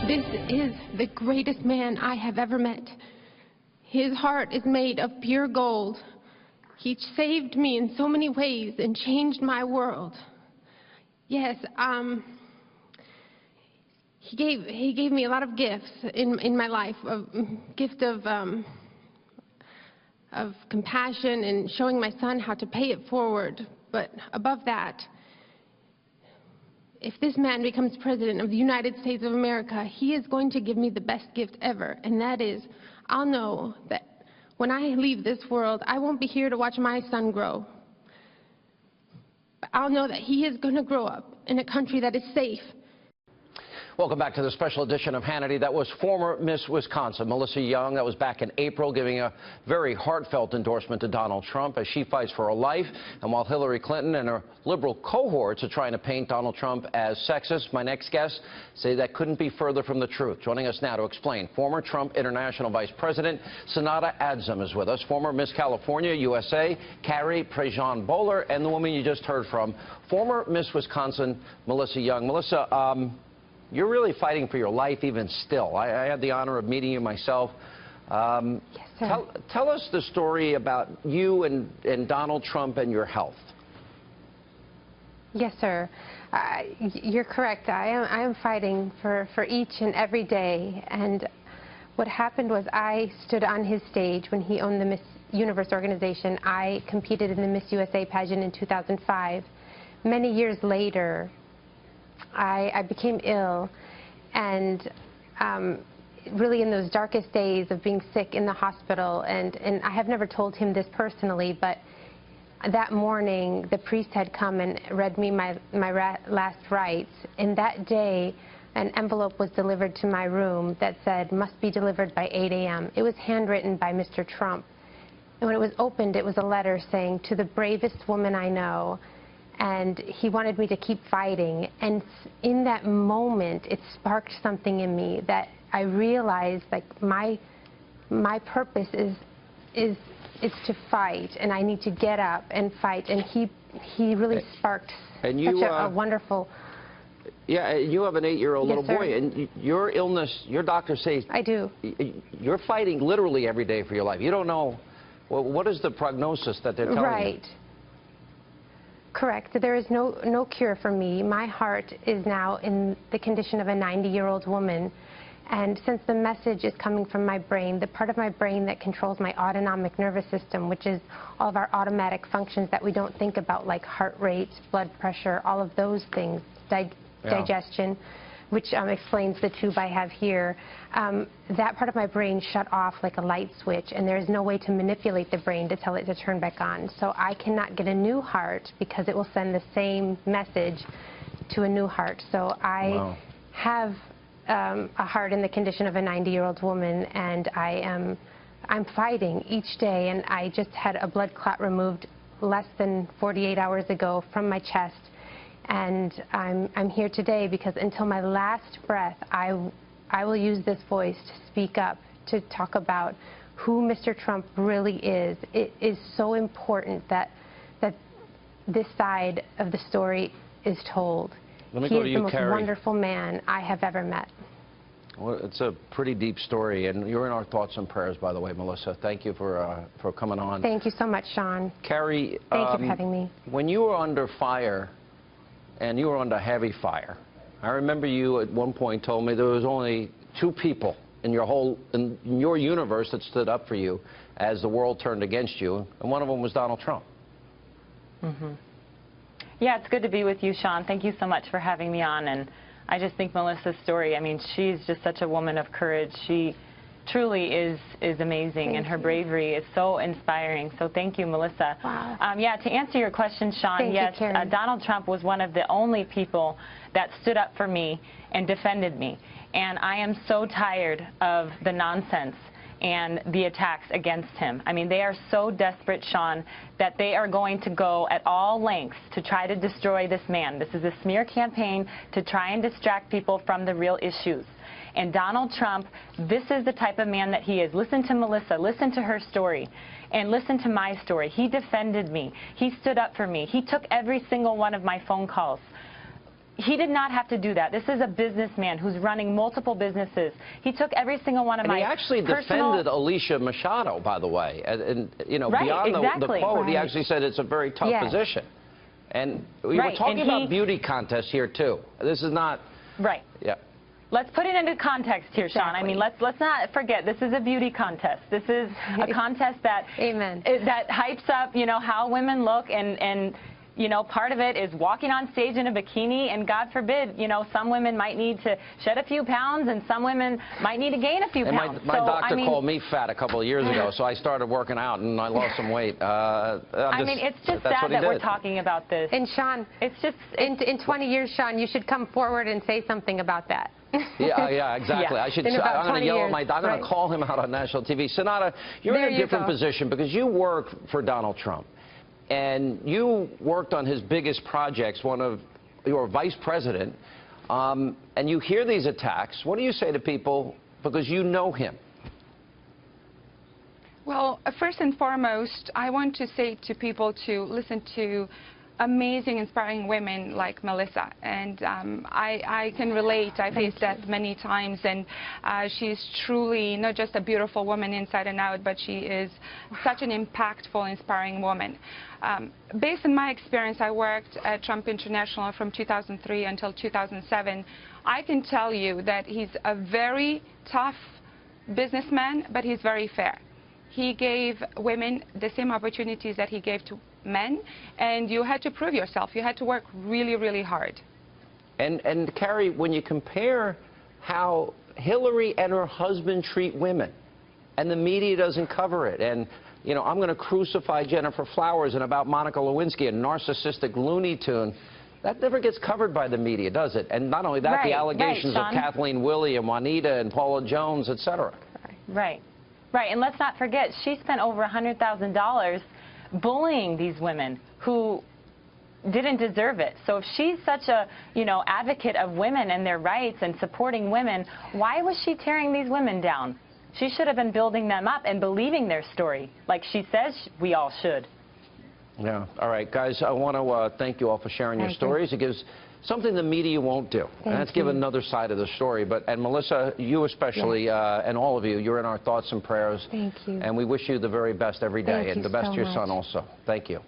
This is the greatest man I have ever met. His heart is made of pure gold. He saved me in so many ways and changed my world. Yes, he gave me a lot of gifts in my life, a gift of compassion and showing my son how to pay it forward. But above that, if this man becomes president of the United States of America, he is going to give me the best gift ever, and that is, I'll know that when I leave this world, I won't be here to watch my son grow. But I'll know that he is going to grow up in a country that is safe. Welcome back to the special edition of Hannity. That was former Miss Wisconsin, Melissa Young. That was back in April, giving a very heartfelt endorsement to Donald Trump as she fights for her life. And while Hillary Clinton and her liberal cohorts are trying to paint Donald Trump as sexist, my next guests say that couldn't be further from the truth. Joining us now to explain, former Trump International Vice President Sanada Adzem is with us. Former Miss California, USA, Carrie Prejean Bowler, and the woman you just heard from, former Miss Wisconsin, Melissa Young. Melissa, you're really fighting for your life even still. I had the honor of meeting you myself. Yes, sir. Tell us the story about you and Donald Trump and your health. Yes, sir. You're correct. I am fighting for each and every day. And what happened was I stood on his stage when he owned the Miss Universe organization. I competed in the Miss USA pageant in 2005. Many years later, I became ill, and really in those darkest days of being sick in the hospital, and I have never told him this personally, but that morning the priest had come and read me my last rites, and that day an envelope was delivered to my room that said, "Must be delivered by 8 a.m. It was handwritten by Mr. Trump, and when it was opened, it was a letter saying, "To the bravest woman I know." And he wanted me to keep fighting. And in that moment, it sparked something in me that I realized, like, my purpose is to fight, and I need to get up and fight. And he really sparked such a wonderful. Yeah, you have an 8-year-old Yes, little sir. boy, and your illness, your doctor says. I do. You're fighting literally every day for your life. You don't know, well, what is the prognosis that they're telling you? Right. Correct. There is no cure for me. My heart is now in the condition of a 90-year-old woman. And since the message is coming from my brain, the part of my brain that controls my autonomic nervous system, which is all of our automatic functions that we don't think about, like heart rate, blood pressure, all of those things, digestion, which explains the tube I have here, that part of my brain shut off like a light switch, and there is no way to manipulate the brain to tell it to turn back on. So I cannot get a new heart because it will send the same message to a new heart. So I have a heart in the condition of a 90-year-old woman, and I'm fighting each day, and I just had a blood clot removed less than 48 hours ago from my chest. And I'm here today because until my last breath, I will use this voice to speak up, to talk about who Mr. Trump really is. It is so important that this side of the story is told. Let me he go to is you, the most Carrie. wonderful man I have ever met. Well, it's a pretty deep story, and you're in our thoughts and prayers, by the way, Melissa. Thank you for coming on. Thank you so much, Sean. Carrie, thank you for having me. When you were under fire, and you were under heavy fire, I remember you at one point told me there was only 2 people in your universe that stood up for you as the world turned against you, and one of them was Donald Trump. Mm-hmm. Yeah, it's good to be with you, Sean. Thank you so much for having me on. And I just think Melissa's story, I mean, she's just such a woman of courage. She truly is amazing, and her bravery is so inspiring. So thank you, Melissa. Wow. Yeah, to answer your question, Sean, yes, Donald Trump was one of the only people that stood up for me and defended me. And I am so tired of the nonsense and the attacks against him. I mean, they are so desperate, Sean, that they are going to go at all lengths to try to destroy this man. This is a smear campaign to try and distract people from the real issues. And Donald Trump, this is the type of man that he is. Listen to Melissa, listen to her story, and listen to my story. He defended me. He stood up for me. He took every single one of my phone calls. he did not have to do that. This is a businessman who's running multiple businesses. He took every single one of my he actually defended Alicia Machado, by the way. And you know, beyond the quote, he actually said it's a very tough position. And we were talking about beauty contests here, too. This is not... Right. Yeah. Let's put it into context here, Sean. I mean, let's not forget, this is a beauty contest. This is a contest that... Amen. That hypes up, you know, how women look, and you know, part of it is walking on stage in a bikini, and God forbid, you know, some women might need to shed a few pounds, and some women might need to gain a few pounds. My doctor called me fat a couple of years ago, so I started working out, and I lost some weight. I mean, it's just sad that we're talking about this. And Sean, it's just... In 20 years, Sean, you should come forward and say something about that. Yeah, exactly. Yeah. I should. I'm going to yell at my doctor. I'm going to call him out on national TV. Sonata, you're in a different position because you work for Donald Trump. And you worked on his biggest projects, you were vice president, and you hear these attacks. What do you say to people, because you know him? Well, first and foremost, I want to say to people to listen to amazing, inspiring women like Melissa, and I can relate. I faced that many times, and she's truly not just a beautiful woman inside and out, but she is such an impactful, inspiring woman. Based on my experience, I worked at Trump International from 2003 until 2007. I can tell you that he's a very tough businessman, but he's very fair. He gave women the same opportunities that he gave to men, and you had to prove yourself. You had to work really, really hard. And Carrie, when you compare how Hillary and her husband treat women, and the media doesn't cover it, and you know, I'm going to crucify Jennifer Flowers and about Monica Lewinsky, a narcissistic Looney Tune, that never gets covered by the media, does it? And not only that, the allegations of Kathleen Willey and Juanita and Paula Jones, etc. Right. Right, and let's not forget, she spent over $100,000 bullying these women who didn't deserve it. So if she's such a, you know, advocate of women and their rights and supporting women, why was she tearing these women down? She should have been building them up and believing their story, like she says we all should. Yeah. All right, guys, I want to thank you all for sharing your stories. It gives something the media won't do, and that's give another side of the story. And Melissa, you especially, and all of you, you're in our thoughts and prayers. Thank you. And we wish you the very best every day, and the best to your son also. Thank you.